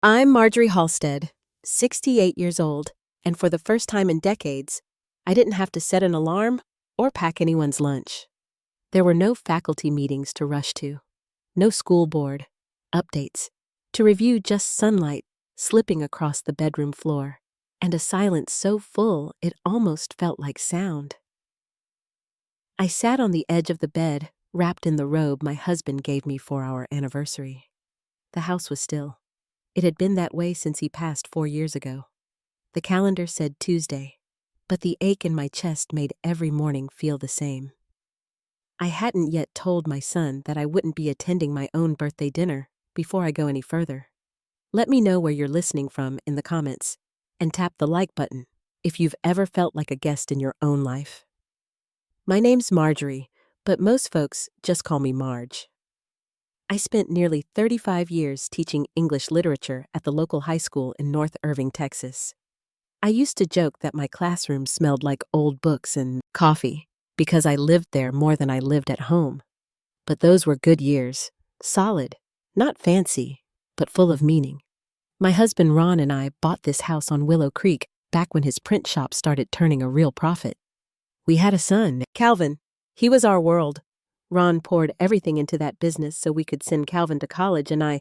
I'm Marjorie Halstead, 68 years old, and for the first time in decades, I didn't have to set an alarm or pack anyone's lunch. There were no faculty meetings to rush to, no school board updates to review, just sunlight slipping across the bedroom floor, and a silence so full it almost felt like sound. I sat on the edge of the bed, wrapped in the robe my husband gave me for our anniversary. The house was still. It had been that way since he passed 4 years ago. The calendar said Tuesday, but the ache in my chest made every morning feel the same. I hadn't yet told my son that I wouldn't be attending my own birthday dinner before I go any further. Let me know where you're listening from in the comments, and tap the like button if you've ever felt like a guest in your own life. My name's Marjorie, but most folks just call me Marge. I spent nearly 35 years teaching English literature at the local high school in North Irving, Texas. I used to joke that my classroom smelled like old books and coffee because I lived there more than I lived at home. But those were good years, solid, not fancy, but full of meaning. My husband Ron and I bought this house on Willow Creek back when his print shop started turning a real profit. We had a son, Calvin. He was our world. Ron poured everything into that business so we could send Calvin to college, and I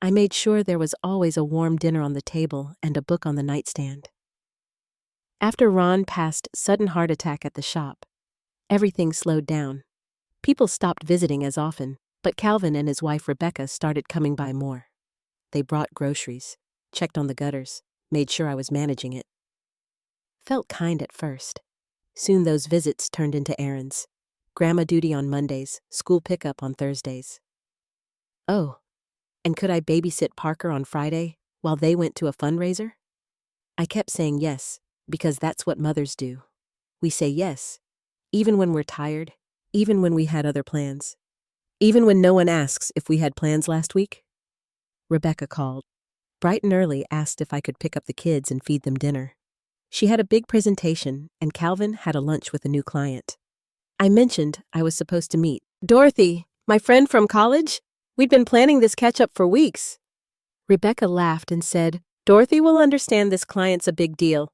made sure there was always a warm dinner on the table and a book on the nightstand. After Ron passed sudden heart attack at the shop, everything slowed down. People stopped visiting as often, but Calvin and his wife Rebecca started coming by more. They brought groceries, checked on the gutters, made sure I was managing it. Felt kind at first. Soon those visits turned into errands. Grandma duty on Mondays, school pickup on Thursdays. Oh, and could I babysit Parker on Friday while they went to a fundraiser? I kept saying yes, because that's what mothers do. We say yes, even when we're tired, even when we had other plans, even when no one asks if we had plans last week. Rebecca called, bright and early, asked if I could pick up the kids and feed them dinner. She had a big presentation, and Calvin had a lunch with a new client. I mentioned I was supposed to meet Dorothy, my friend from college. We'd been planning this catch-up for weeks. Rebecca laughed and said, "Dorothy will understand this client's a big deal."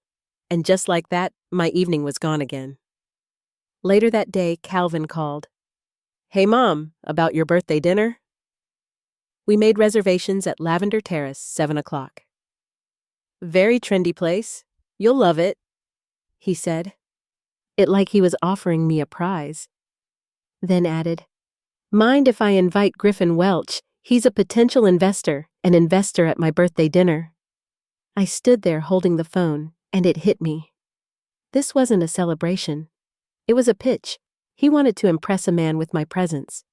And just like that, my evening was gone again. Later that day, Calvin called. "Hey, Mom, about your birthday dinner?" We made reservations at Lavender Terrace, 7 o'clock. "Very trendy place. You'll love it," he said. It like he was offering me a prize. Then added, "Mind if I invite Griffin Welch? He's a potential investor, an investor at my birthday dinner." I stood there holding the phone, and it hit me. This wasn't a celebration. It was a pitch. He wanted to impress a man with my presence.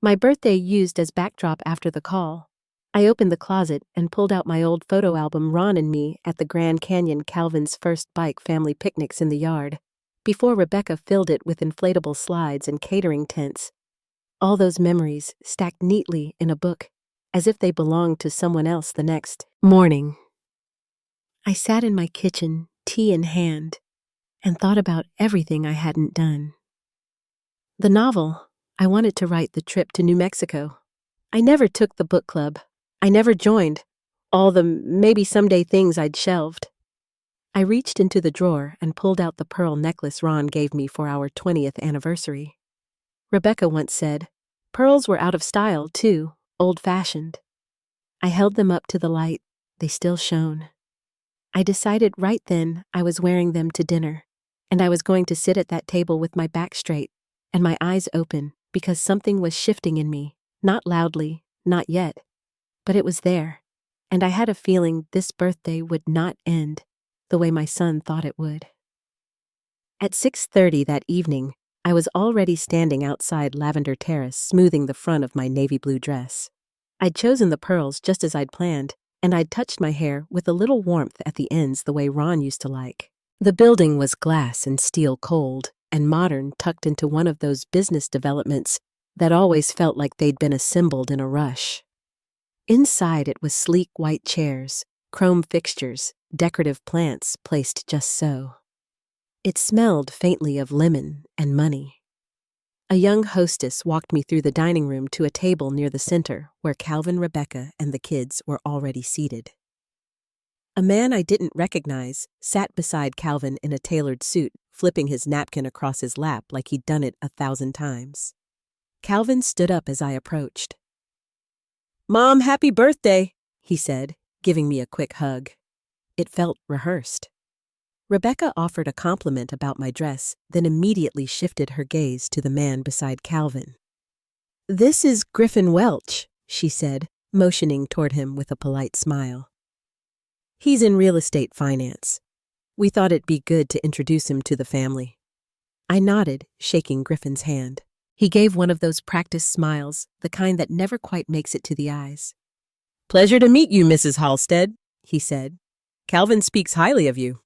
My birthday used as backdrop after the call. I opened the closet and pulled out my old photo album, Ron and me at the Grand Canyon, Calvin's first bike family picnics in the yard, before Rebecca filled it with inflatable slides and catering tents. All those memories stacked neatly in a book, as if they belonged to someone else the next morning. I sat in my kitchen, tea in hand, and thought about everything I hadn't done. The novel, I wanted to write the trip to New Mexico. I never took the book club. I never joined. All the maybe someday things I'd shelved. I reached into the drawer and pulled out the pearl necklace Ron gave me for our 20th anniversary. Rebecca once said, pearls were out of style, too, old-fashioned. I held them up to the light. They still shone. I decided right then I was wearing them to dinner, and I was going to sit at that table with my back straight and my eyes open because something was shifting in me, not loudly, not yet, but it was there, and I had a feeling this birthday would not end the way my son thought it would. At 6:30 that evening, I was already standing outside Lavender Terrace, smoothing the front of my navy blue dress. I'd chosen the pearls just as I'd planned, and I'd touched my hair with a little warmth at the ends the way Ron used to like. The building was glass and steel cold and modern, tucked into one of those business developments that always felt like they'd been assembled in a rush. Inside it was sleek white chairs, chrome fixtures, decorative plants placed just so. It smelled faintly of lemon and money. A young hostess walked me through the dining room to a table near the center where Calvin, Rebecca, and the kids were already seated. A man I didn't recognize sat beside Calvin in a tailored suit, flipping his napkin across his lap like he'd done it 1,000 times. Calvin stood up as I approached. "Mom, happy birthday," he said, giving me a quick hug. It felt rehearsed. Rebecca offered a compliment about my dress, then immediately shifted her gaze to the man beside Calvin. "This is Griffin Welch," she said, motioning toward him with a polite smile. "He's in real estate finance. We thought it'd be good to introduce him to the family." I nodded, shaking Griffin's hand. He gave one of those practiced smiles, the kind that never quite makes it to the eyes. "Pleasure to meet you, Mrs. Halstead," he said. "Calvin speaks highly of you."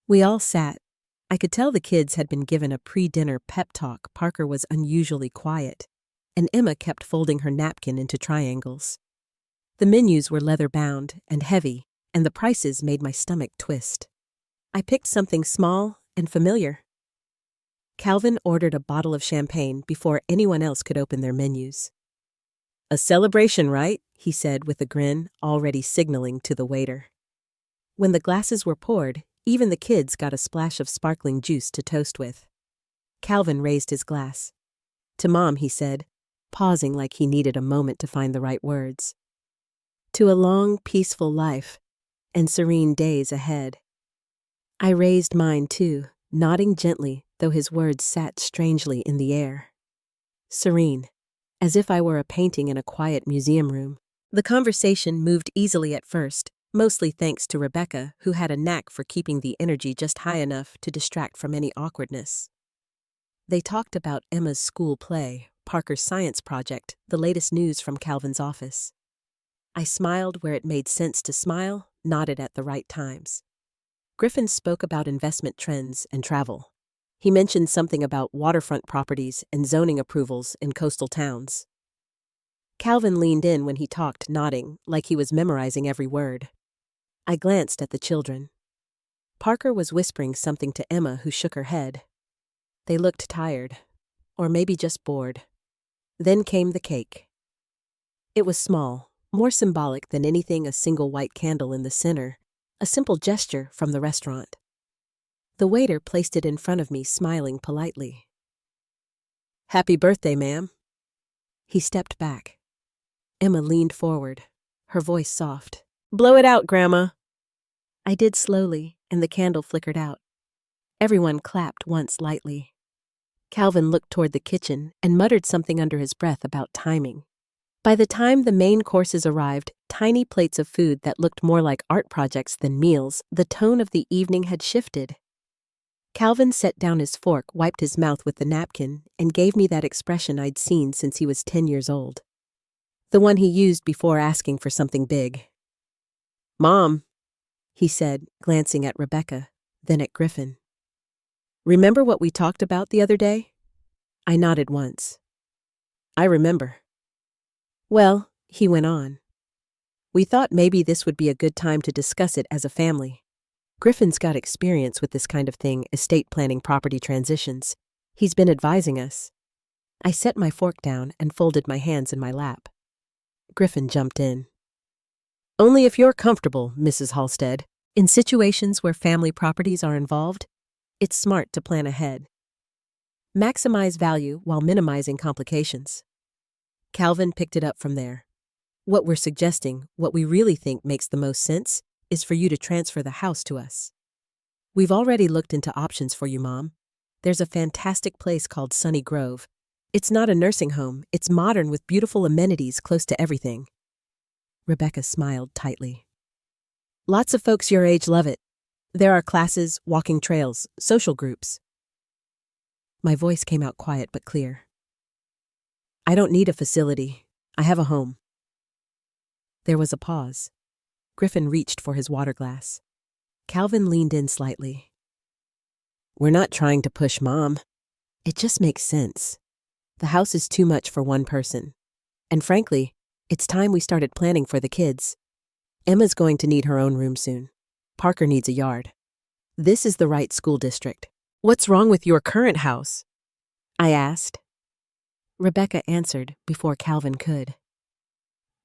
We all sat. I could tell the kids had been given a pre-dinner pep talk. Parker was unusually quiet, and Emma kept folding her napkin into triangles. The menus were leather-bound and heavy, and the prices made my stomach twist. I picked something small and familiar. Calvin ordered a bottle of champagne before anyone else could open their menus. "A celebration, right?" he said with a grin, already signaling to the waiter. When the glasses were poured, even the kids got a splash of sparkling juice to toast with. Calvin raised his glass. "To Mom," he said, pausing like he needed a moment to find the right words. "To a long, peaceful life and serene days ahead." I raised mine too, nodding gently, though his words sat strangely in the air. Serene, as if I were a painting in a quiet museum room. The conversation moved easily at first, mostly thanks to Rebecca, who had a knack for keeping the energy just high enough to distract from any awkwardness. They talked about Emma's school play, Parker's science project, the latest news from Calvin's office. I smiled where it made sense to smile, nodded at the right times. Griffin spoke about investment trends and travel. He mentioned something about waterfront properties and zoning approvals in coastal towns. Calvin leaned in when he talked, nodding, like he was memorizing every word. I glanced at the children. Parker was whispering something to Emma, who shook her head. They looked tired, or maybe just bored. Then came the cake. It was small, more symbolic than anything a single white candle in the center, a simple gesture from the restaurant. The waiter placed it in front of me, smiling politely. "Happy birthday, ma'am." He stepped back. Emma leaned forward, her voice soft. "Blow it out, Grandma." I did slowly, and the candle flickered out. Everyone clapped once lightly. Calvin looked toward the kitchen and muttered something under his breath about timing. By the time the main courses arrived, tiny plates of food that looked more like art projects than meals, the tone of the evening had shifted. Calvin set down his fork, wiped his mouth with the napkin, and gave me that expression I'd seen since he was 10 years old. The one he used before asking for something big. "Mom," he said, glancing at Rebecca, then at Griffin. "Remember what we talked about the other day?" I nodded once. "I remember." "Well," he went on, "we thought maybe this would be a good time to discuss it as a family. Griffin's got experience with this kind of thing, estate planning, property transitions. He's been advising us." I set my fork down and folded my hands in my lap. Griffin jumped in. "Only if you're comfortable, Mrs. Halstead. In situations where family properties are involved, it's smart to plan ahead. Maximize value while minimizing complications." Calvin picked it up from there. "What we're suggesting, what we really think makes the most sense, is for you to transfer the house to us. We've already looked into options for you, Mom. There's a fantastic place called Sunny Grove. It's not a nursing home, it's modern with beautiful amenities close to everything." Rebecca smiled tightly. "Lots of folks your age love it. There are classes, walking trails, social groups." My voice came out quiet but clear. "I don't need a facility. I have a home." There was a pause. Griffin reached for his water glass. Calvin leaned in slightly. "We're not trying to push Mom. It just makes sense. The house is too much for one person. And frankly, it's time we started planning for the kids. Emma's going to need her own room soon. Parker needs a yard. This is the right school district. What's wrong with your current house?" I asked, Rebecca answered before Calvin could.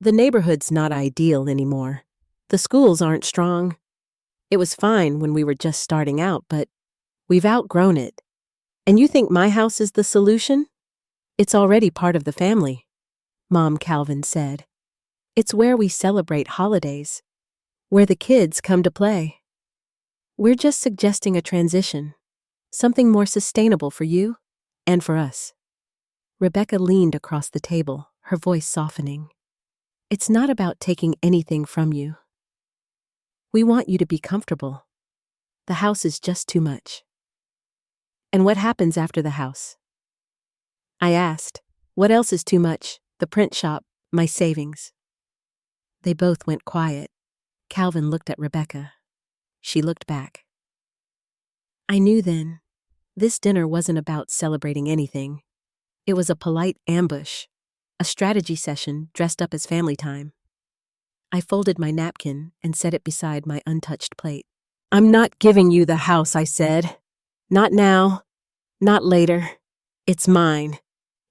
The neighborhood's not ideal anymore. The schools aren't strong. It was fine when we were just starting out, but we've outgrown it. And you think my house is the solution? It's already part of the family, Mom Calvin said. It's where we celebrate holidays, where the kids come to play. We're just suggesting a transition, something more sustainable for you and for us. Rebecca leaned across the table, her voice softening. It's not about taking anything from you. We want you to be comfortable. The house is just too much. And what happens after the house? I asked. What else is too much? The print shop, my savings. They both went quiet. Calvin looked at Rebecca. She looked back. I knew then, this dinner wasn't about celebrating anything. It was a polite ambush, a strategy session dressed up as family time. I folded my napkin and set it beside my untouched plate. I'm not giving you the house, I said. Not now, not later. It's mine,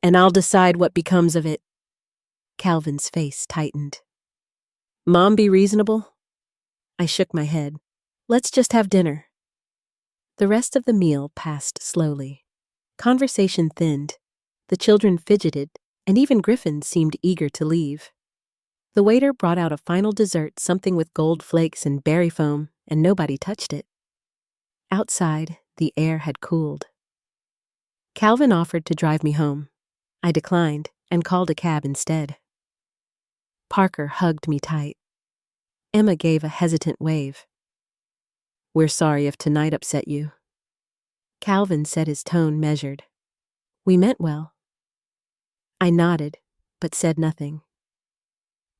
and I'll decide what becomes of it. Calvin's face tightened. Mom, be reasonable? I shook my head. Let's just have dinner. The rest of the meal passed slowly. Conversation thinned. The children fidgeted, and even Griffin seemed eager to leave. The waiter brought out a final dessert, something with gold flakes and berry foam, and nobody touched it. Outside, the air had cooled. Calvin offered to drive me home. I declined and called a cab instead. Parker hugged me tight. Emma gave a hesitant wave. We're sorry if tonight upset you. Calvin said, his tone measured. We meant well. I nodded, but said nothing.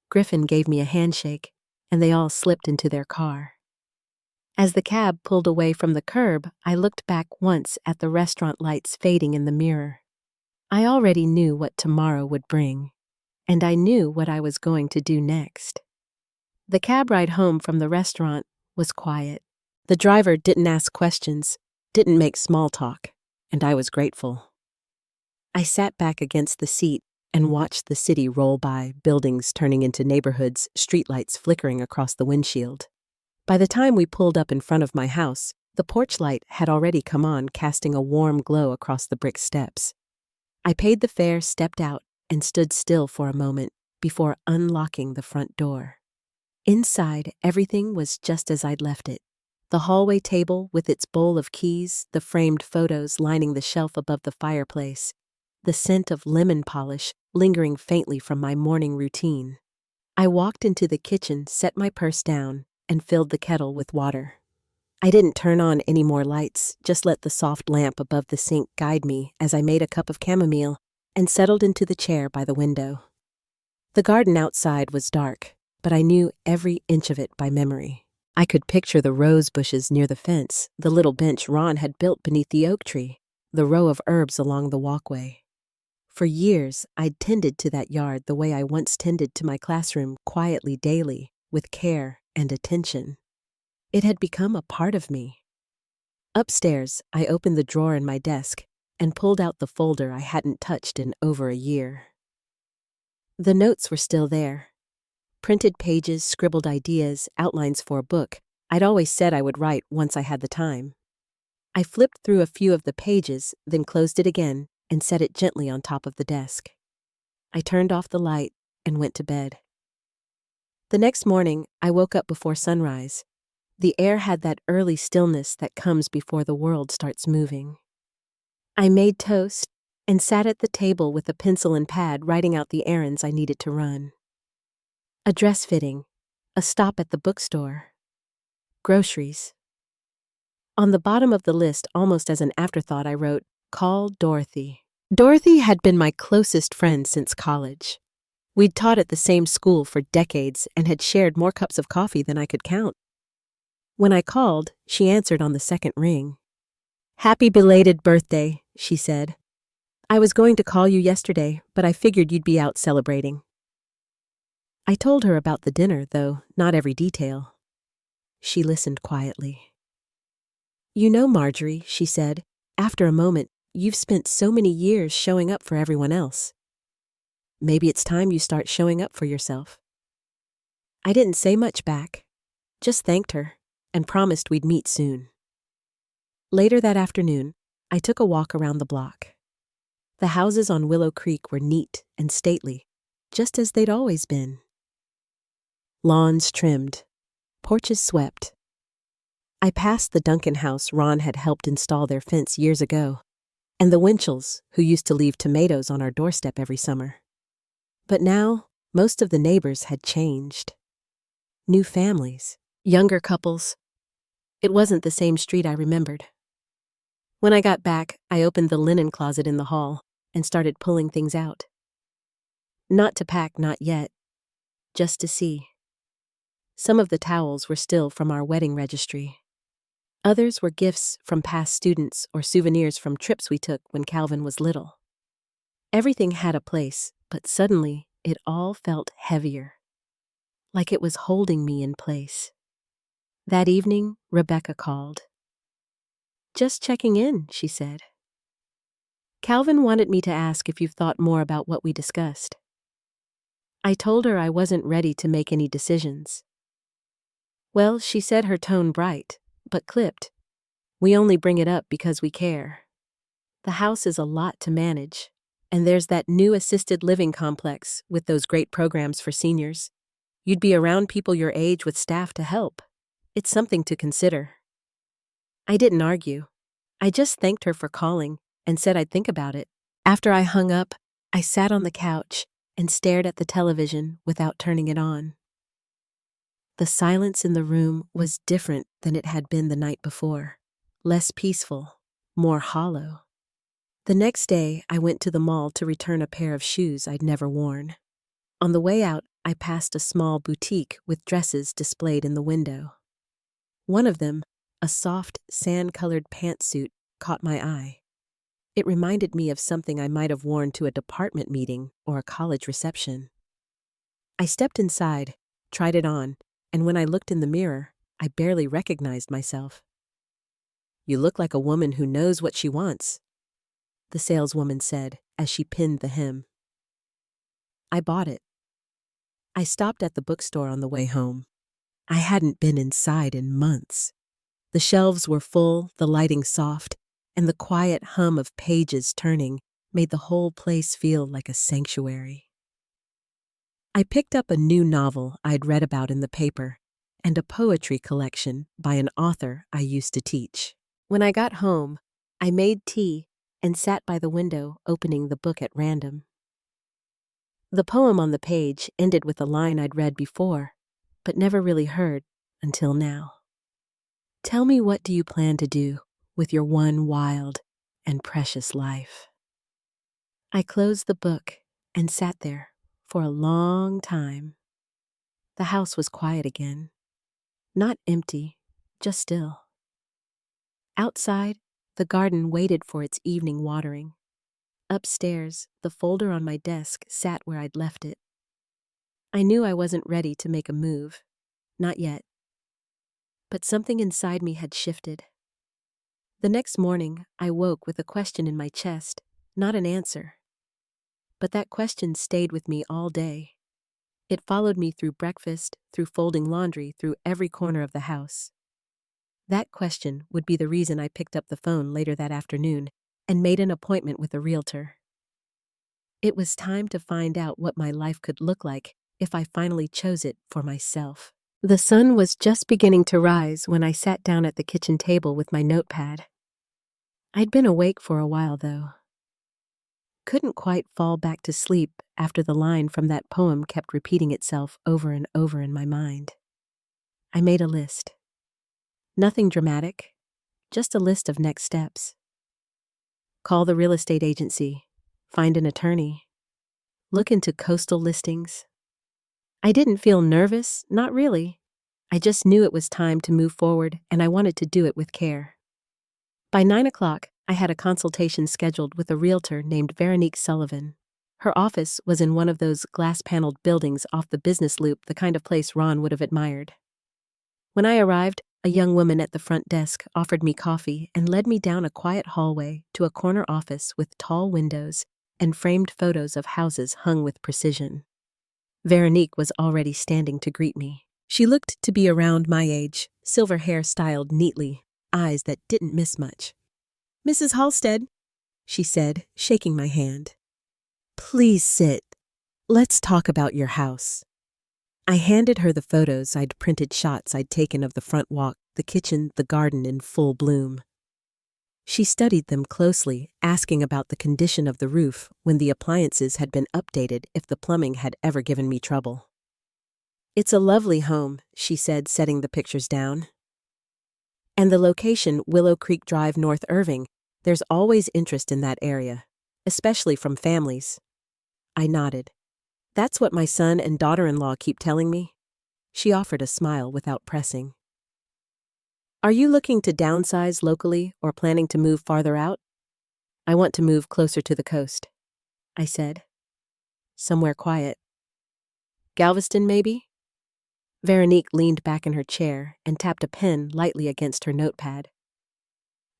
Griffin gave me a handshake, and they all slipped into their car. As the cab pulled away from the curb, I looked back once at the restaurant lights fading in the mirror. I already knew what tomorrow would bring, and I knew what I was going to do next. The cab ride home from the restaurant was quiet. The driver didn't ask questions, didn't make small talk, and I was grateful. I sat back against the seat and watched the city roll by, buildings turning into neighborhoods, streetlights flickering across the windshield. By the time we pulled up in front of my house, the porch light had already come on, casting a warm glow across the brick steps. I paid the fare, stepped out, and stood still for a moment before unlocking the front door. Inside, everything was just as I'd left it. The hallway table with its bowl of keys, the framed photos lining the shelf above the fireplace, the scent of lemon polish lingering faintly from my morning routine. I walked into the kitchen, set my purse down, and filled the kettle with water. I didn't turn on any more lights, just let the soft lamp above the sink guide me as I made a cup of chamomile and settled into the chair by the window. The garden outside was dark, but I knew every inch of it by memory. I could picture the rose bushes near the fence, the little bench Ron had built beneath the oak tree, the row of herbs along the walkway. For years, I'd tended to that yard the way I once tended to my classroom, quietly daily, with care and attention. It had become a part of me. Upstairs, I opened the drawer in my desk and pulled out the folder I hadn't touched in over a year. The notes were still there. Printed pages, scribbled ideas, outlines for a book I'd always said I would write once I had the time. I flipped through a few of the pages, then closed it again and set it gently on top of the desk. I turned off the light and went to bed. The next morning, I woke up before sunrise. The air had that early stillness that comes before the world starts moving. I made toast and sat at the table with a pencil and pad, writing out the errands I needed to run. A dress fitting, a stop at the bookstore, groceries. On the bottom of the list, almost as an afterthought, I wrote, "Call Dorothy." Dorothy had been my closest friend since college. We'd taught at the same school for decades and had shared more cups of coffee than I could count. When I called, she answered on the second ring. "Happy belated birthday," she said. "I was going to call you yesterday, but I figured you'd be out celebrating." I told her about the dinner, though not every detail. She listened quietly. "You know, Marjorie," she said, after a moment, You've spent so many years showing up for everyone else. Maybe it's time you start showing up for yourself." I didn't say much back, just thanked her, and promised we'd meet soon. Later that afternoon, I took a walk around the block. The houses on Willow Creek were neat and stately, just as they'd always been. Lawns trimmed, porches swept. I passed the Duncan house Ron had helped install their fence years ago, and the Winchells, who used to leave tomatoes on our doorstep every summer. But now, most of the neighbors had changed. New families, younger couples. It wasn't the same street I remembered. When I got back, I opened the linen closet in the hall and started pulling things out. Not to pack, not yet, just to see. Some of the towels were still from our wedding registry. Others were gifts from past students or souvenirs from trips we took when Calvin was little. Everything had a place, but suddenly it all felt heavier, like it was holding me in place. That evening, Rebecca called. "Just checking in," she said. "Calvin wanted me to ask if you've thought more about what we discussed." I told her I wasn't ready to make any decisions. Well, she said, her tone bright, but clipped. "We only bring it up because we care. The house is a lot to manage, and there's that new assisted living complex with those great programs for seniors. You'd be around people your age with staff to help. It's something to consider." I didn't argue. I just thanked her for calling and said I'd think about it. After I hung up, I sat on the couch and stared at the television without turning it on. The silence in the room was different than it had been the night before, less peaceful, more hollow. The next day, I went to the mall to return a pair of shoes I'd never worn. On the way out, I passed a small boutique with dresses displayed in the window. One of them, a soft, sand-colored pantsuit, caught my eye. It reminded me of something I might have worn to a department meeting or a college reception. I stepped inside, tried it on, and when I looked in the mirror, I barely recognized myself. "You look like a woman who knows what she wants," the saleswoman said as she pinned the hem. I bought it. I stopped at the bookstore on the way home. I hadn't been inside in months. The shelves were full, the lighting soft, and the quiet hum of pages turning made the whole place feel like a sanctuary. I picked up a new novel I'd read about in the paper and a poetry collection by an author I used to teach. When I got home, I made tea and sat by the window opening the book at random. The poem on the page ended with a line I'd read before, but never really heard until now. "Tell me, what do you plan to do with your one wild and precious life?" I closed the book and sat there for a long time. The house was quiet again. Not empty, just still. Outside, the garden waited for its evening watering. Upstairs, the folder on my desk sat where I'd left it. I knew I wasn't ready to make a move. Not yet. But something inside me had shifted. The next morning, I woke with a question in my chest, not an answer. But that question stayed with me all day. It followed me through breakfast, through folding laundry, through every corner of the house. That question would be the reason I picked up the phone later that afternoon and made an appointment with a realtor. It was time to find out what my life could look like if I finally chose it for myself. The sun was just beginning to rise when I sat down at the kitchen table with my notepad. I'd been awake for a while, though. Couldn't quite fall back to sleep after the line from that poem kept repeating itself over and over in my mind. I made a list. Nothing dramatic, just a list of next steps. Call the real estate agency, find an attorney, look into coastal listings. I didn't feel nervous, not really. I just knew it was time to move forward, and I wanted to do it with care. By 9 o'clock, I had a consultation scheduled with a realtor named Veronique Sullivan. Her office was in one of those glass-paneled buildings off the business loop, the kind of place Ron would have admired. When I arrived, A young woman at the front desk offered me coffee and led me down a quiet hallway to a corner office with tall windows and framed photos of houses hung with precision. Veronique was already standing to greet me. She looked to be around my age, silver hair styled neatly, eyes that didn't miss much. "Mrs. Halstead," she said, shaking my hand. "Please sit. Let's talk about your house." I handed her the photos I'd printed, shots I'd taken of the front walk, the kitchen, the garden in full bloom. She studied them closely, asking about the condition of the roof, when the appliances had been updated, if the plumbing had ever given me trouble. "It's a lovely home," she said, setting the pictures down. "And the location, Willow Creek Drive, North Irving, there's always interest in that area, especially from families." I nodded. "That's what my son and daughter-in-law keep telling me." She offered a smile without pressing. "Are you looking to downsize locally or planning to move farther out?" "I want to move closer to the coast," I said. "Somewhere quiet." "Galveston, maybe?" Veronique leaned back in her chair and tapped a pen lightly against her notepad.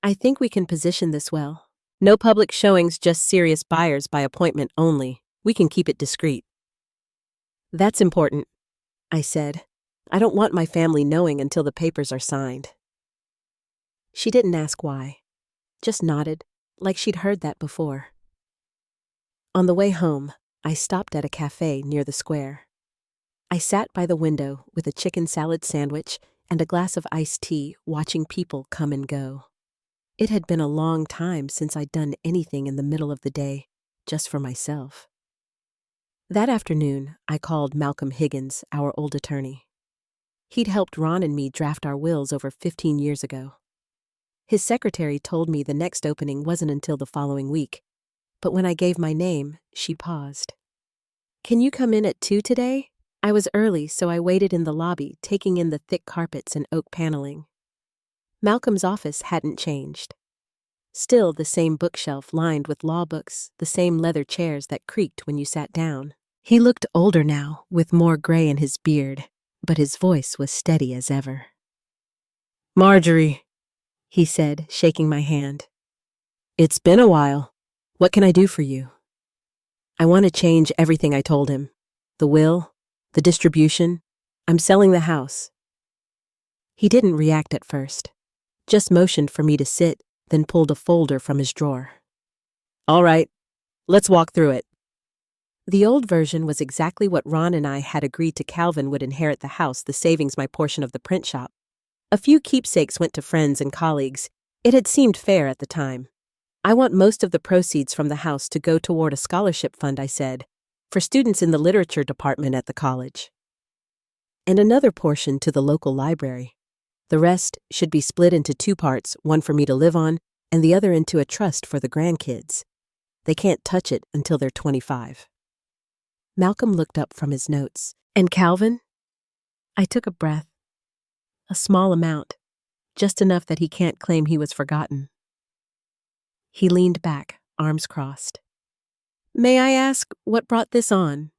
"I think we can position this well. No public showings, just serious buyers by appointment only. We can keep it discreet." "That's important," I said. "I don't want my family knowing until the papers are signed." She didn't ask why, just nodded, like she'd heard that before. On the way home, I stopped at a cafe near the square. I sat by the window with a chicken salad sandwich and a glass of iced tea, watching people come and go. It had been a long time since I'd done anything in the middle of the day, just for myself. That afternoon, I called Malcolm Higgins, our old attorney. He'd helped Ron and me draft our wills over 15 years ago. His secretary told me the next opening wasn't until the following week, but when I gave my name, she paused. "Can you come in at 2 today?" I was early, so I waited in the lobby, taking in the thick carpets and oak paneling. Malcolm's office hadn't changed. Still the same bookshelf lined with law books, the same leather chairs that creaked when you sat down. He looked older now, with more gray in his beard, but his voice was steady as ever. "Marjorie," he said, shaking my hand. "It's been a while. What can I do for you?" "I want to change everything," I told him. "The will, the distribution. I'm selling the house." He didn't react at first, just motioned for me to sit, then pulled a folder from his drawer. "All right, let's walk through it." The old version was exactly what Ron and I had agreed to. Calvin would inherit the house, the savings my portion of the print shop. A few keepsakes went to friends and colleagues. It had seemed fair at the time. "I want most of the proceeds from the house to go toward a scholarship fund," I said, "for students in the literature department at the college. And another portion to the local library. The rest should be split into 2 parts, one for me to live on, and the other into a trust for the grandkids. They can't touch it until they're 25. Malcolm looked up from his notes. "And Calvin?" I took a breath. A small amount, just enough that he can't claim he was forgotten. He leaned back, arms crossed. "May I ask what brought this on?"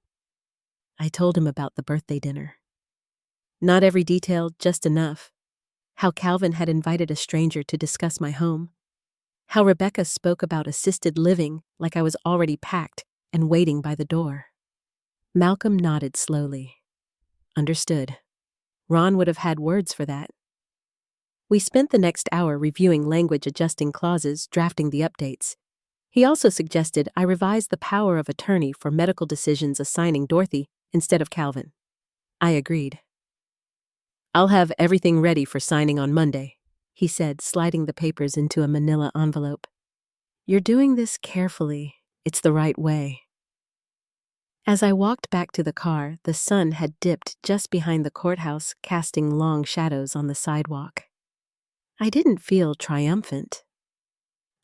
I told him about the birthday dinner. Not every detail, just enough. How Calvin had invited a stranger to discuss my home. How Rebecca spoke about assisted living like I was already packed and waiting by the door. Malcolm nodded slowly. Understood. Ron would have had words for that. We spent the next hour reviewing language, adjusting clauses, drafting the updates. He also suggested I revise the power of attorney for medical decisions, assigning Dorothy instead of Calvin. I agreed. "I'll have everything ready for signing on Monday," he said, sliding the papers into a manila envelope. "You're doing this carefully. It's the right way." As I walked back to the car, the sun had dipped just behind the courthouse, casting long shadows on the sidewalk. I didn't feel triumphant.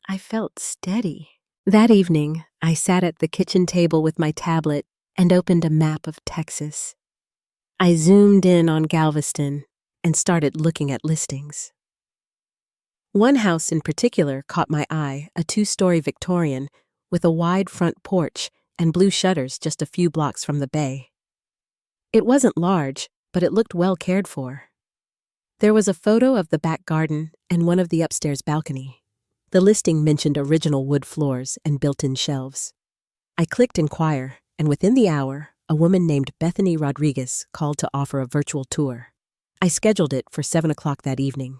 I felt steady. That evening, I sat at the kitchen table with my tablet and opened a map of Texas. I zoomed in on Galveston and started looking at listings. One house in particular caught my eye, a 2-story Victorian with a wide front porch and blue shutters just a few blocks from the bay. It wasn't large, but it looked well cared for. There was a photo of the back garden and one of the upstairs balcony. The listing mentioned original wood floors and built-in shelves. I clicked Inquire, and within the hour, a woman named Bethany Rodriguez called to offer a virtual tour. I scheduled it for 7 o'clock that evening.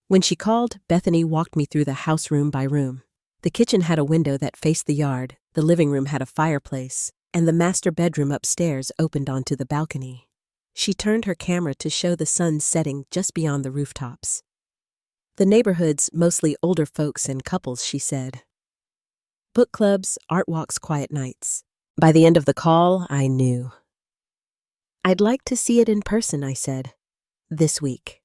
When she called, Bethany walked me through the house room by room. The kitchen had a window that faced the yard, the living room had a fireplace, and the master bedroom upstairs opened onto the balcony. She turned her camera to show the sun setting just beyond the rooftops. The neighborhood's mostly older folks and couples, she said. Book clubs, art walks, quiet nights. By the end of the call, I knew. I'd like to see it in person, I said. This week.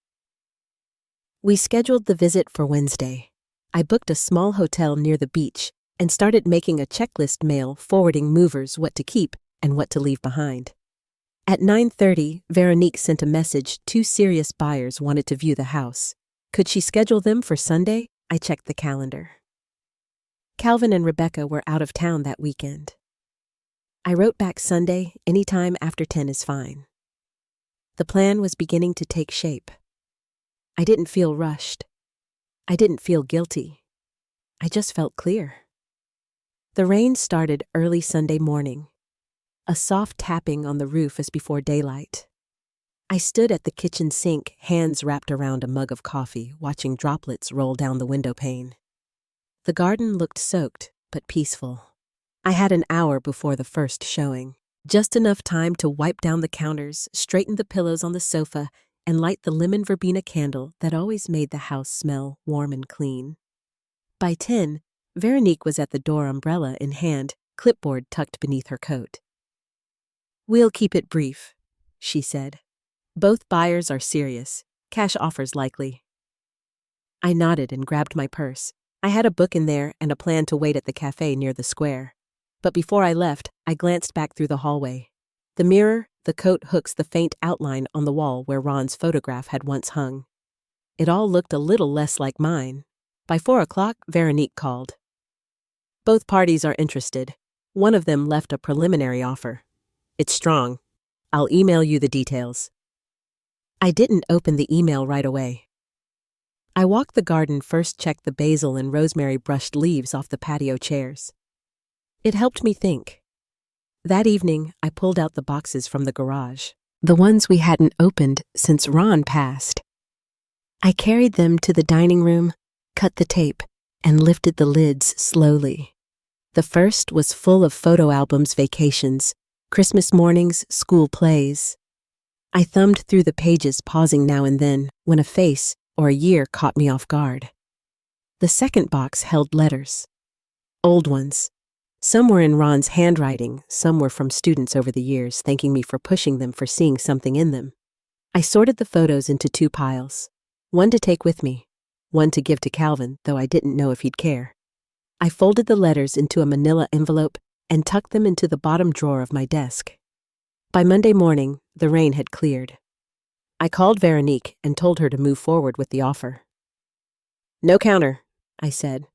We scheduled the visit for Wednesday. I booked a small hotel near the beach and started making a checklist mail forwarding movers what to keep and what to leave behind. At 9:30, Veronique sent a message 2 serious buyers wanted to view the house. Could she schedule them for Sunday? I checked the calendar. Calvin and Rebecca were out of town that weekend. I wrote back Sunday, anytime after 10 is fine. The plan was beginning to take shape. I didn't feel rushed. I didn't feel guilty. I just felt clear. The rain started early Sunday morning. A soft tapping on the roof as before daylight. I stood at the kitchen sink, hands wrapped around a mug of coffee, watching droplets roll down the window pane. The garden looked soaked, but peaceful. I had an hour before the first showing, just enough time to wipe down the counters, straighten the pillows on the sofa, and light the lemon verbena candle that always made the house smell warm and clean. By 10, Veronique was at the door, umbrella in hand, clipboard tucked beneath her coat. "We'll keep it brief," she said. "Both buyers are serious. Cash offers likely." I nodded and grabbed my purse. I had a book in there and a plan to wait at the cafe near the square. But before I left, I glanced back through the hallway. The mirror, the coat hooks, the faint outline on the wall where Ron's photograph had once hung. It all looked a little less like mine. By 4 o'clock, Veronique called. "Both parties are interested. One of them left a preliminary offer. It's strong. I'll email you the details." I didn't open the email right away. I walked the garden, first checked the basil and rosemary brushed leaves off the patio chairs. It helped me think. That evening, I pulled out the boxes from the garage, the ones we hadn't opened since Ron passed. I carried them to the dining room, cut the tape, and lifted the lids slowly. The first was full of photo albums, vacations, Christmas mornings, school plays. I thumbed through the pages, pausing now and then, when a face or a year caught me off guard. The second box held letters. Old ones. Some were in Ron's handwriting, some were from students over the years, thanking me for pushing them, for seeing something in them. I sorted the photos into 2 piles. One to take with me, one to give to Calvin, though I didn't know if he'd care. I folded the letters into a manila envelope and tucked them into the bottom drawer of my desk. By Monday morning, the rain had cleared. I called Veronique and told her to move forward with the offer. "No counter," I said.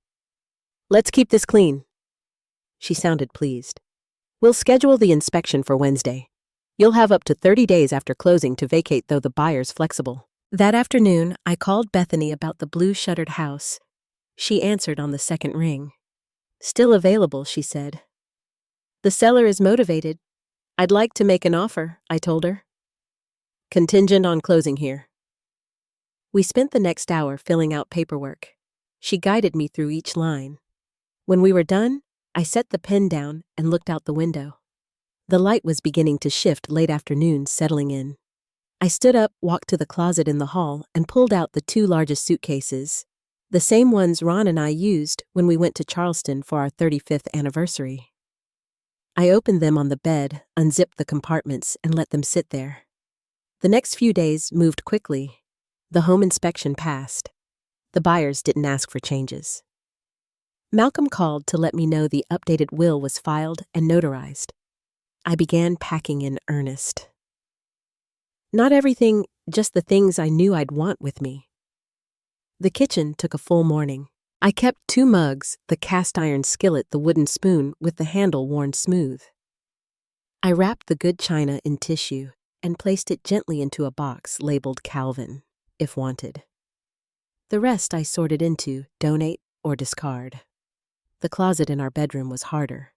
"Let's keep this clean." She sounded pleased. "We'll schedule the inspection for Wednesday. You'll have up to 30 days after closing to vacate, though the buyer's flexible." That afternoon, I called Bethany about the blue-shuttered house. She answered on the second ring. "Still available," she said. "The seller is motivated. I'd like to make an offer," I told her. "Contingent on closing here." We spent the next hour filling out paperwork. She guided me through each line. When we were done, I set the pen down and looked out the window. The light was beginning to shift, late afternoon settling in. I stood up, walked to the closet in the hall, and pulled out the 2 largest suitcases, the same ones Ron and I used when we went to Charleston for our 35th anniversary. I opened them on the bed, unzipped the compartments, and let them sit there. The next few days moved quickly. The home inspection passed. The buyers didn't ask for changes. Malcolm called to let me know the updated will was filed and notarized. I began packing in earnest. Not everything, just the things I knew I'd want with me. The kitchen took a full morning. I kept 2 mugs, the cast iron skillet, the wooden spoon with the handle worn smooth. I wrapped the good china in tissue and placed it gently into a box labeled Calvin. if wanted. The rest I sorted into donate or discard. The closet in our bedroom was harder.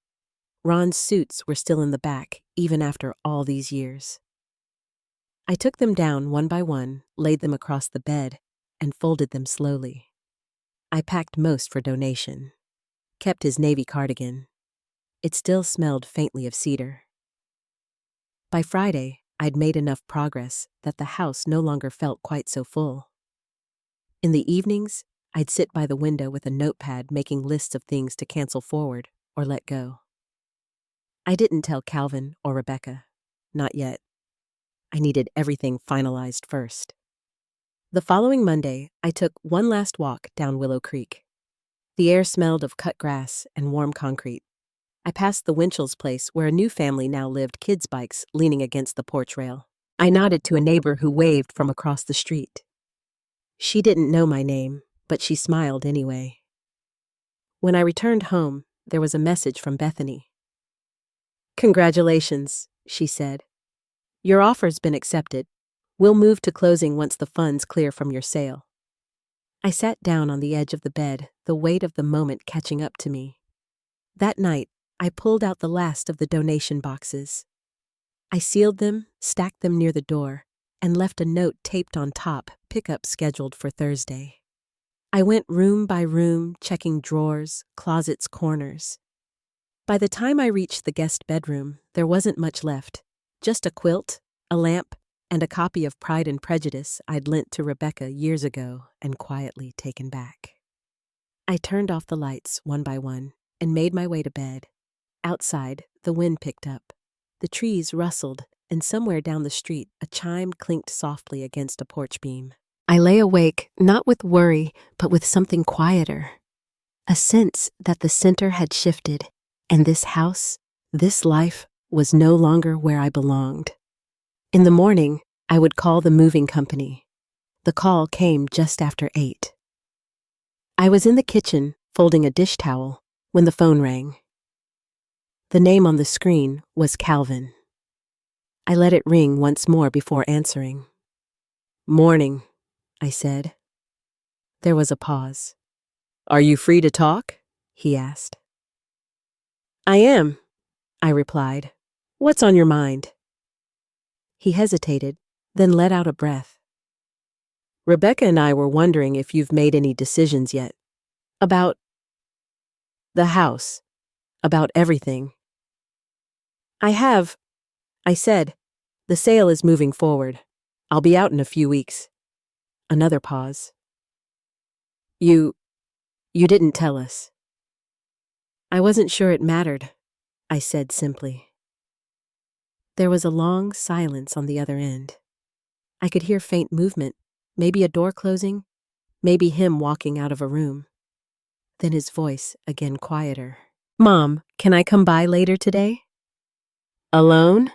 Ron's suits were still in the back, even after all these years. I took them down one by one, laid them across the bed, and folded them slowly. I packed most for donation. Kept his navy cardigan. It still smelled faintly of cedar. By Friday, I'd made enough progress that the house no longer felt quite so full. In the evenings, I'd sit by the window with a notepad making lists of things to cancel forward or let go. I didn't tell Calvin or Rebecca. Not yet. I needed everything finalized first. The following Monday, I took one last walk down Willow Creek. The air smelled of cut grass and warm concrete. I passed the Winchell's place where a new family now lived, kids' bikes leaning against the porch rail. I nodded to a neighbor who waved from across the street. She didn't know my name, but she smiled anyway. When I returned home, there was a message from Bethany. "Congratulations," she said. "Your offer's been accepted. We'll move to closing once the funds clear from your sale." I sat down on the edge of the bed, the weight of the moment catching up to me. That night, I pulled out the last of the donation boxes. I sealed them, stacked them near the door, and left a note taped on top, pickup scheduled for Thursday. I went room by room, checking drawers, closets, corners. By the time I reached the guest bedroom, there wasn't much left. Just a quilt, a lamp, and a copy of Pride and Prejudice I'd lent to Rebecca years ago and quietly taken back. I turned off the lights one by one and made my way to bed. Outside, the wind picked up. The trees rustled, and somewhere down the street, a chime clinked softly against a porch beam. I lay awake, not with worry, but with something quieter. A sense that the center had shifted, and this house, this life, was no longer where I belonged. In the morning, I would call the moving company. The call came just after 8. I was in the kitchen, folding a dish towel, when the phone rang. The name on the screen was Calvin. I let it ring once more before answering. "Morning," I said. There was a pause. "Are you free to talk?" he asked. "I am," I replied. "What's on your mind?" He hesitated, then let out a breath. "Rebecca and I were wondering if you've made any decisions yet. About the house. About everything." "I have," I said. "The sale is moving forward. I'll be out in a few weeks." Another pause. You didn't tell us." "I wasn't sure it mattered," I said simply. There was a long silence on the other end. I could hear faint movement, maybe a door closing, maybe him walking out of a room. Then his voice again quieter. "Mom, can I come by later today?" "Alone?"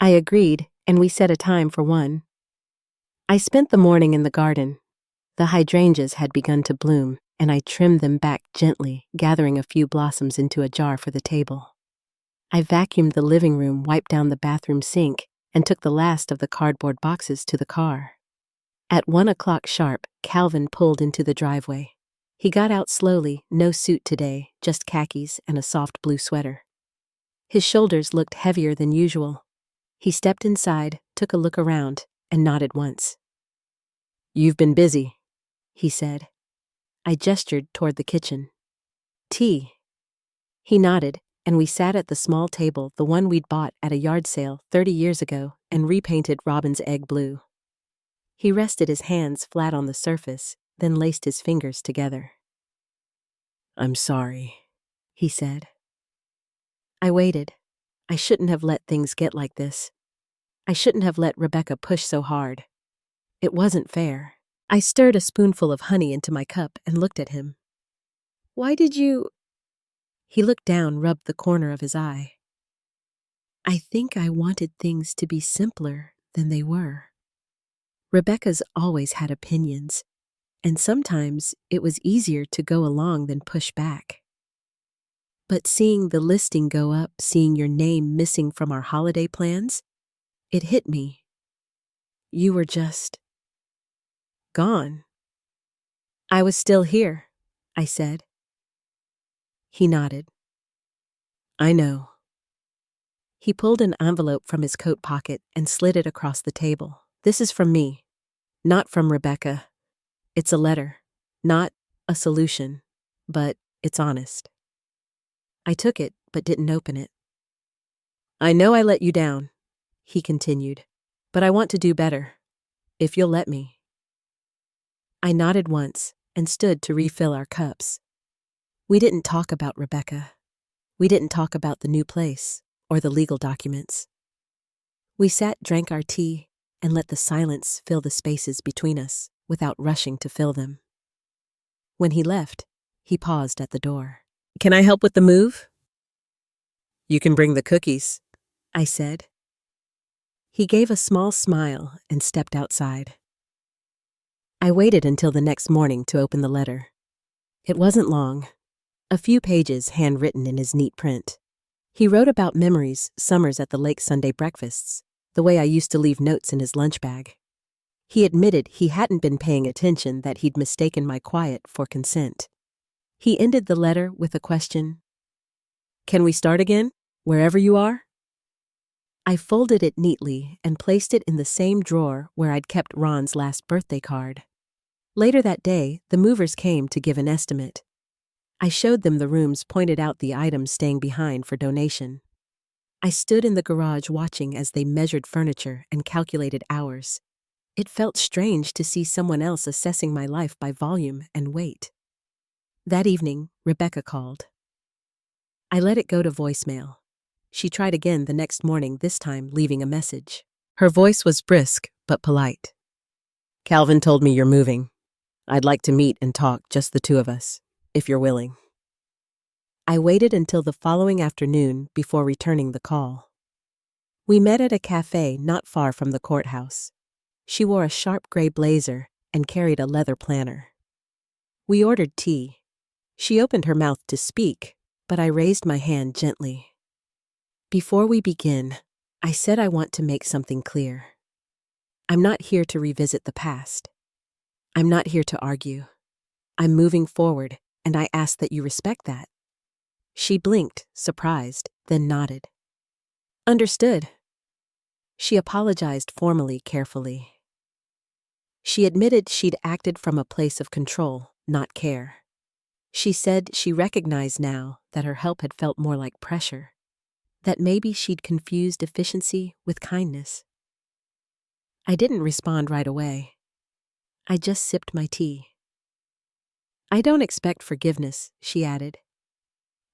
I agreed, and we set a time for 1. I spent the morning in the garden. The hydrangeas had begun to bloom, and I trimmed them back gently, gathering a few blossoms into a jar for the table. I vacuumed the living room, wiped down the bathroom sink, and took the last of the cardboard boxes to the car. At 1 o'clock sharp, Calvin pulled into the driveway. He got out slowly, no suit today, just khakis and a soft blue sweater. His shoulders looked heavier than usual. He stepped inside, took a look around, and nodded once. "You've been busy," he said. I gestured toward the kitchen. "Tea." He nodded, and we sat at the small table, the one we'd bought at a yard sale 30 years ago and repainted robin's egg blue. He rested his hands flat on the surface, then laced his fingers together. "I'm sorry," he said. I waited. I shouldn't have let things get like this. I shouldn't have let Rebecca push so hard. It wasn't fair. I stirred a spoonful of honey into my cup and looked at him. "Why did you—" He looked down, rubbed the corner of his eye. "I think I wanted things to be simpler than they were. Rebecca's always had opinions, and sometimes it was easier to go along than push back. But seeing the listing go up, seeing your name missing from our holiday plans, it hit me. You were just Gone. I was still here, I said. He nodded. I know. He pulled an envelope from his coat pocket and slid it across the table. This is from me, not from Rebecca. It's a letter, not a solution, but it's honest. I took it, but didn't open it. I know I let you down, he continued, but I want to do better, if you'll let me. I nodded once and stood to refill our cups. We didn't talk about Rebecca. We didn't talk about the new place or the legal documents. We sat, drank our tea, and let the silence fill the spaces between us without rushing to fill them. When he left, he paused at the door. Can I help with the move? You can bring the cookies, I said. He gave a small smile and stepped outside. I waited until the next morning to open the letter. It wasn't long. A few pages handwritten in his neat print. He wrote about memories, summers at the lake Sunday breakfasts, the way I used to leave notes in his lunch bag. He admitted he hadn't been paying attention, that he'd mistaken my quiet for consent. He ended the letter with a question. Can we start again, wherever you are? I folded it neatly and placed it in the same drawer where I'd kept Ron's last birthday card. Later that day, the movers came to give an estimate. I showed them the rooms, pointed out the items staying behind for donation. I stood in the garage watching as they measured furniture and calculated hours. It felt strange to see someone else assessing my life by volume and weight. That evening, Rebecca called. I let it go to voicemail. She tried again the next morning, this time leaving a message. Her voice was brisk but polite. Calvin told me you're moving. I'd like to meet and talk, just the two of us, if you're willing. I waited until the following afternoon before returning the call. We met at a cafe not far from the courthouse. She wore a sharp gray blazer and carried a leather planner. We ordered tea. She opened her mouth to speak, but I raised my hand gently. Before we begin, I said I want to make something clear. I'm not here to revisit the past. I'm not here to argue. I'm moving forward, and I ask that you respect that. She blinked, surprised, then nodded. Understood. She apologized formally, carefully. She admitted she'd acted from a place of control, not care. She said she recognized now that her help had felt more like pressure, that maybe she'd confused efficiency with kindness. I didn't respond right away. I just sipped my tea. I don't expect forgiveness, she added,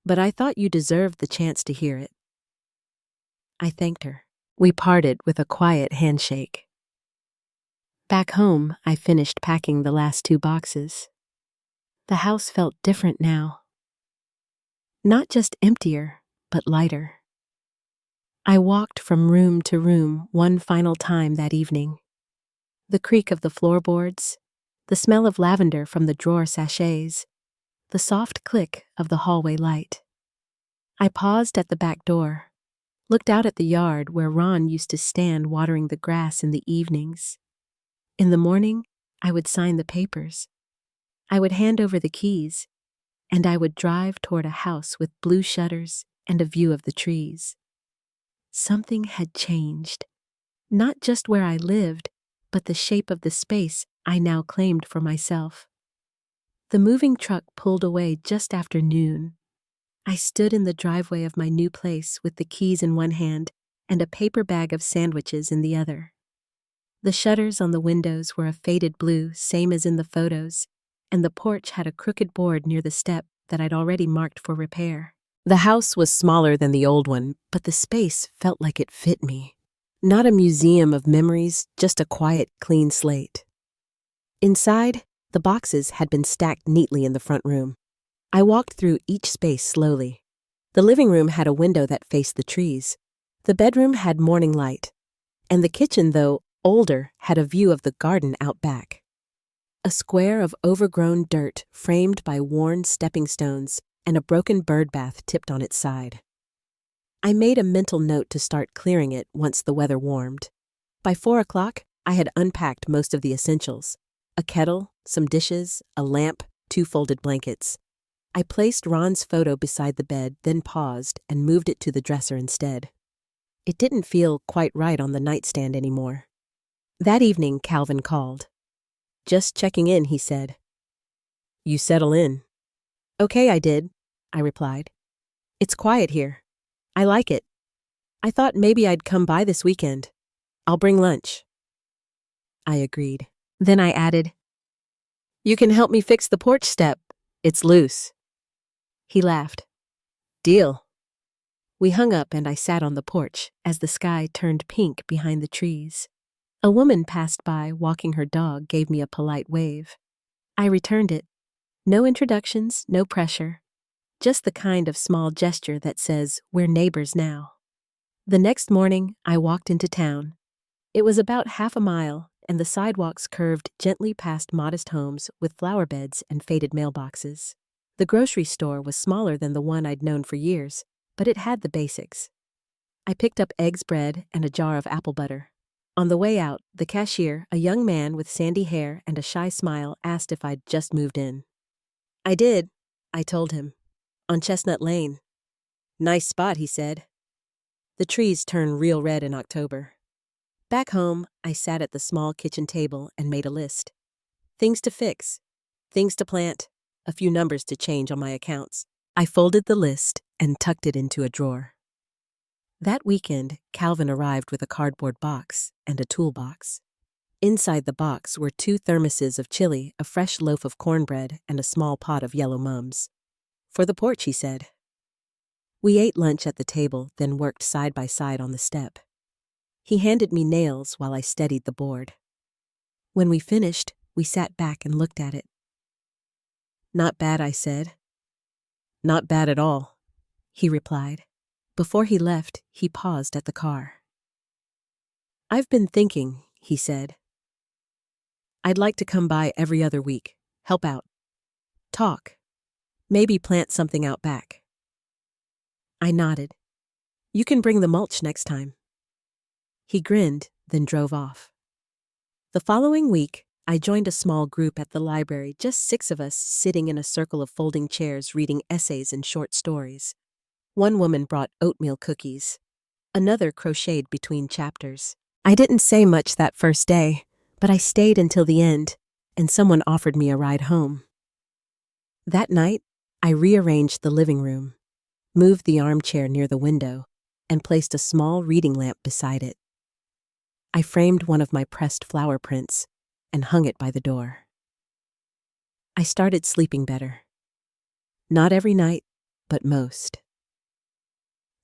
but I thought you deserved the chance to hear it. I thanked her. We parted with a quiet handshake. Back home, I finished packing the last 2 boxes. The house felt different now. Not just emptier, but lighter. I walked from room to room one final time that evening. The creak of the floorboards, the smell of lavender from the drawer sachets, the soft click of the hallway light. I paused at the back door, looked out at the yard where Ron used to stand watering the grass in the evenings. In the morning, I would sign the papers. I would hand over the keys, and I would drive toward a house with blue shutters and a view of the trees. Something had changed, not just where I lived, but the shape of the space I now claimed for myself. The moving truck pulled away just after noon. I stood in the driveway of my new place with the keys in one hand and a paper bag of sandwiches in the other. The shutters on the windows were a faded blue, same as in the photos, and the porch had a crooked board near the step that I'd already marked for repair. The house was smaller than the old one, but the space felt like it fit me. Not a museum of memories, just a quiet, clean slate. Inside, the boxes had been stacked neatly in the front room. I walked through each space slowly. The living room had a window that faced the trees. The bedroom had morning light. And the kitchen, though older, had a view of the garden out back. A square of overgrown dirt framed by worn stepping stones and a broken bird bath tipped on its side. I made a mental note to start clearing it once the weather warmed. By 4 o'clock, I had unpacked most of the essentials, A kettle, some dishes, a lamp, 2 folded blankets. I placed Ron's photo beside the bed, then paused and moved it to the dresser instead. It didn't feel quite right on the nightstand anymore. That evening, Calvin called. "Just checking in," he said. "You settle in?" "Okay, I did," I replied. "It's quiet here. I like it. I thought maybe I'd come by this weekend. I'll bring lunch." I agreed. Then I added, "You can help me fix the porch step. It's loose." He laughed. "Deal." We hung up and I sat on the porch as the sky turned pink behind the trees. A woman passed by walking her dog, gave me a polite wave. I returned it. No introductions, no pressure. Just the kind of small gesture that says, "We're neighbors now." The next morning, I walked into town. It was about half a mile, and the sidewalks curved gently past modest homes with flower beds and faded mailboxes. The grocery store was smaller than the one I'd known for years, but it had the basics. I picked up eggs, bread, and a jar of apple butter. On the way out, the cashier, a young man with sandy hair and a shy smile, asked if I'd just moved in. "I did," I told him. "On Chestnut Lane." "Nice spot," he said. The trees turn real red in October. Back home, I sat at the small kitchen table and made a list. Things to fix, things to plant, a few numbers to change on my accounts. I folded the list and tucked it into a drawer. That weekend, Calvin arrived with a cardboard box and a toolbox. Inside the box were 2 thermoses of chili, a fresh loaf of cornbread, and a small pot of yellow mums. "For the porch," he said. We ate lunch at the table, then worked side by side on the step. He handed me nails while I steadied the board. When we finished, we sat back and looked at it. "Not bad," I said. "Not bad at all," he replied. Before he left, he paused at the car. "I've been thinking," he said. "I'd like to come by every other week, help out, talk, maybe plant something out back." I nodded. "You can bring the mulch next time." He grinned, then drove off. The following week, I joined a small group at the library, just 6 of us sitting in a circle of folding chairs reading essays and short stories. One woman brought oatmeal cookies. Another crocheted between chapters. I didn't say much that first day, but I stayed until the end, and someone offered me a ride home. That night, I rearranged the living room, moved the armchair near the window, and placed a small reading lamp beside it. I framed one of my pressed flower prints and hung it by the door. I started sleeping better. Not every night, but most.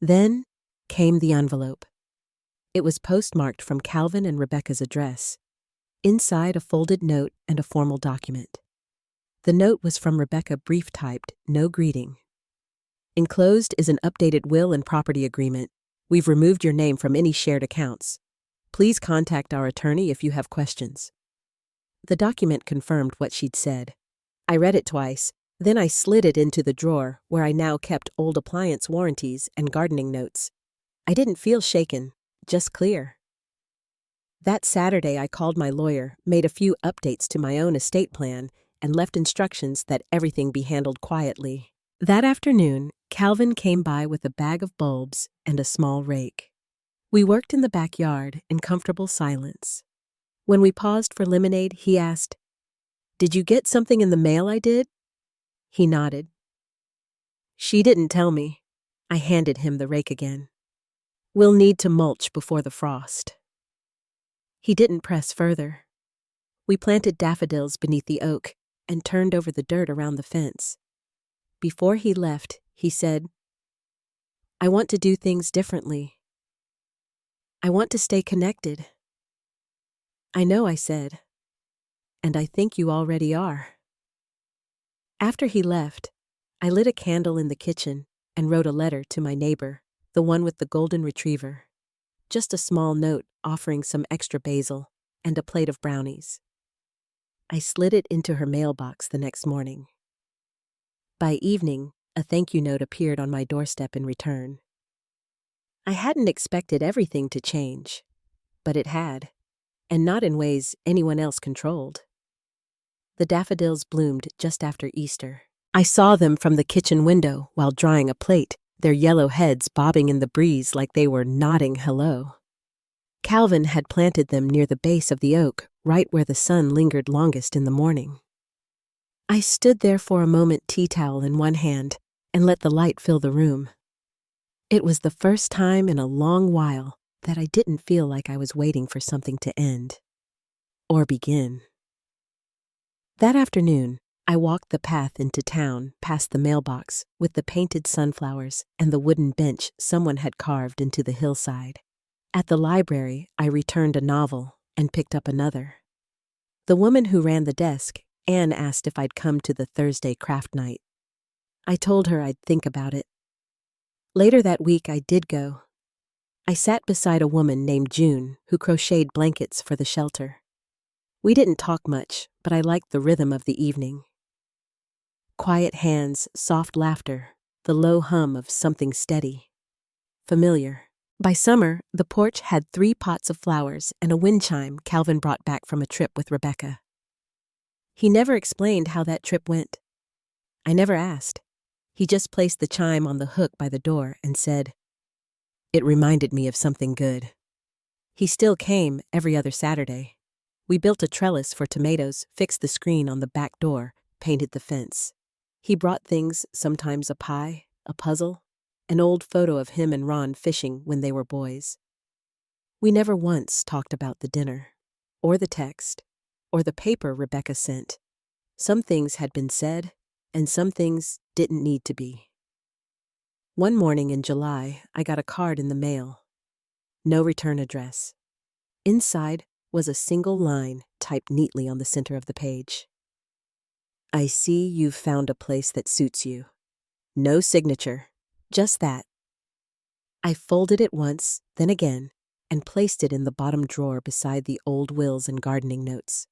Then came the envelope. It was postmarked from Calvin and Rebecca's address. Inside, a folded note and a formal document. The note was from Rebecca, brief-typed, no greeting. "Enclosed is an updated will and property agreement. We've removed your name from any shared accounts. Please contact our attorney if you have questions." The document confirmed what she'd said. I read it twice, then I slid it into the drawer where I now kept old appliance warranties and gardening notes. I didn't feel shaken, just clear. That Saturday, I called my lawyer, made a few updates to my own estate plan, and left instructions that everything be handled quietly. That afternoon, Calvin came by with a bag of bulbs and a small rake. We worked in the backyard in comfortable silence. When we paused for lemonade, he asked, "Did you get something in the mail I did?" He nodded. "She didn't tell me." I handed him the rake again. "We'll need to mulch before the frost." He didn't press further. We planted daffodils beneath the oak and turned over the dirt around the fence. Before he left, he said, "I want to do things differently. I want to stay connected." "I know," I said, "and I think you already are." After he left, I lit a candle in the kitchen and wrote a letter to my neighbor, the one with the golden retriever. Just a small note offering some extra basil and a plate of brownies. I slid it into her mailbox the next morning. By evening, a thank you note appeared on my doorstep in return. I hadn't expected everything to change, but it had, and not in ways anyone else controlled. The daffodils bloomed just after Easter. I saw them from the kitchen window while drying a plate, their yellow heads bobbing in the breeze like they were nodding hello. Calvin had planted them near the base of the oak, right where the sun lingered longest in the morning. I stood there for a moment, tea towel in one hand, and let the light fill the room. It was the first time in a long while that I didn't feel like I was waiting for something to end or begin. That afternoon, I walked the path into town past the mailbox with the painted sunflowers and the wooden bench someone had carved into the hillside. At the library, I returned a novel and picked up another. The woman who ran the desk, Anne, asked if I'd come to the Thursday craft night. I told her I'd think about it. Later that week, I did go. I sat beside a woman named June who crocheted blankets for the shelter. We didn't talk much, but I liked the rhythm of the evening. Quiet hands, soft laughter, the low hum of something steady. Familiar. By summer, the porch had 3 pots of flowers and a wind chime Calvin brought back from a trip with Rebecca. He never explained how that trip went. I never asked. He just placed the chime on the hook by the door and said, "It reminded me of something good." He still came every other Saturday. We built a trellis for tomatoes, fixed the screen on the back door, painted the fence. He brought things, sometimes a pie, a puzzle, an old photo of him and Ron fishing when they were boys. We never once talked about the dinner, or the text, or the paper Rebecca sent. Some things had been said, and some things didn't need to be. One morning in July, I got a card in the mail. No return address. Inside was a single line typed neatly on the center of the page. "I see you've found a place that suits you." No signature, just that. I folded it once, then again, and placed it in the bottom drawer beside the old wills and gardening notes.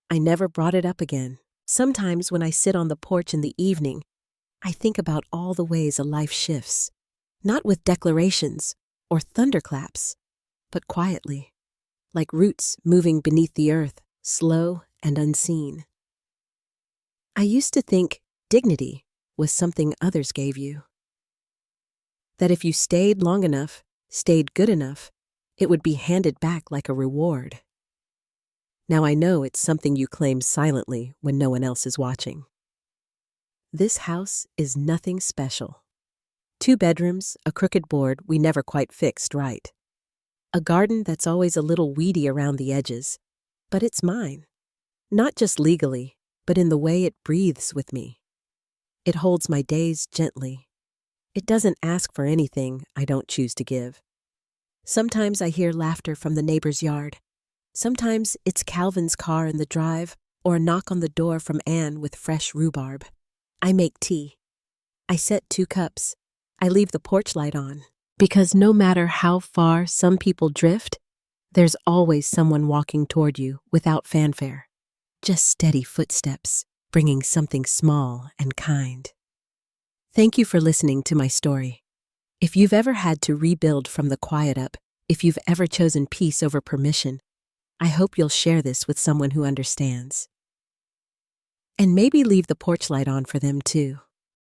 I never brought it up again. Sometimes when I sit on the porch in the evening, I think about all the ways a life shifts, not with declarations or thunderclaps, but quietly, like roots moving beneath the earth, slow and unseen. I used to think dignity was something others gave you. That if you stayed long enough, stayed good enough, it would be handed back like a reward. Now I know it's something you claim silently when no one else is watching. This house is nothing special. 2 bedrooms, a crooked board we never quite fixed right. A garden that's always a little weedy around the edges, but it's mine. Not just legally, but in the way it breathes with me. It holds my days gently. It doesn't ask for anything I don't choose to give. Sometimes I hear laughter from the neighbor's yard. Sometimes it's Calvin's car in the drive, or a knock on the door from Anne with fresh rhubarb. I make tea. I set 2 cups. I leave the porch light on. Because no matter how far some people drift, there's always someone walking toward you without fanfare. Just steady footsteps, bringing something small and kind. Thank you for listening to my story. If you've ever had to rebuild from the quiet up, if you've ever chosen peace over permission, I hope you'll share this with someone who understands. And maybe leave the porch light on for them too.